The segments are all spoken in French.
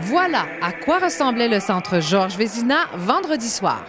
Voilà à quoi ressemblait le centre Georges Vézina vendredi soir.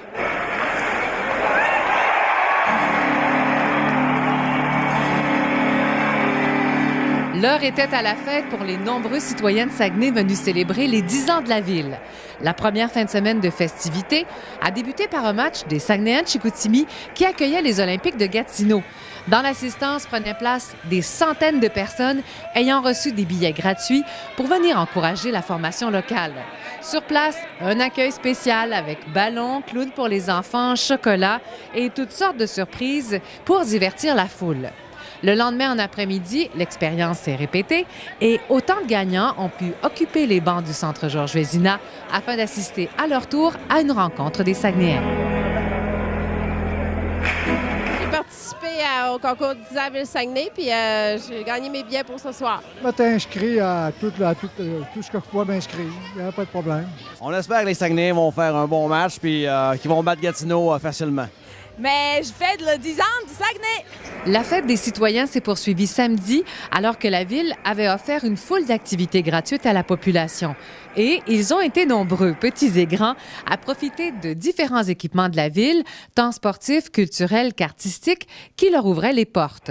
L'heure était à la fête pour les nombreux citoyens de Saguenay venus célébrer les 10 ans de la ville. La première fin de semaine de festivités a débuté par un match des Saguenayens de Chicoutimi qui accueillait les Olympiques de Gatineau. Dans l'assistance prenaient place des centaines de personnes ayant reçu des billets gratuits pour venir encourager la formation locale. Sur place, un accueil spécial avec ballons, clowns pour les enfants, chocolat et toutes sortes de surprises pour divertir la foule. Le lendemain en après-midi, l'expérience s'est répétée et autant de gagnants ont pu occuper les bancs du centre Georges Vézina afin d'assister à leur tour à une rencontre des Saguenayens. J'ai participé au concours 10 ans Ville-Saguenay puis j'ai gagné mes billets pour ce soir. Je m'étais inscrit à tout ce que je pouvais m'inscrire. Il n'y a pas de problème. On espère que les Saguenayens vont faire un bon match puis qu'ils vont battre Gatineau facilement. Mais je fête le 10 ans du Saguenay! La fête des citoyens s'est poursuivie samedi alors que la Ville avait offert une foule d'activités gratuites à la population. Et ils ont été nombreux, petits et grands, à profiter de différents équipements de la Ville, tant sportifs, culturels qu'artistiques, qui leur ouvraient les portes.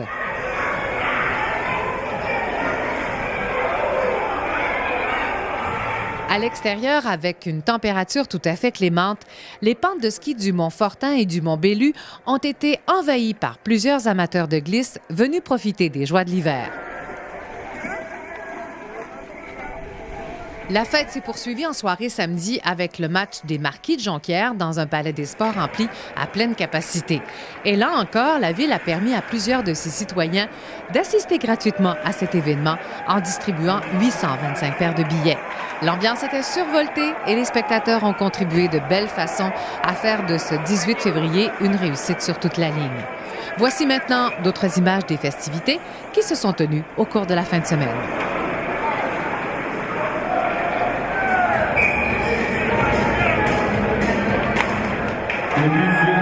À l'extérieur, avec une température tout à fait clémente, les pentes de ski du mont Fortin et du mont Bellu ont été envahies par plusieurs amateurs de glisse venus profiter des joies de l'hiver. La fête s'est poursuivie en soirée samedi avec le match des Marquis de Jonquière dans un palais des sports rempli à pleine capacité. Et là encore, la Ville a permis à plusieurs de ses citoyens d'assister gratuitement à cet événement en distribuant 825 paires de billets. L'ambiance était survoltée et les spectateurs ont contribué de belle façon à faire de ce 18 février une réussite sur toute la ligne. Voici maintenant d'autres images des festivités qui se sont tenues au cours de la fin de semaine. Thank you.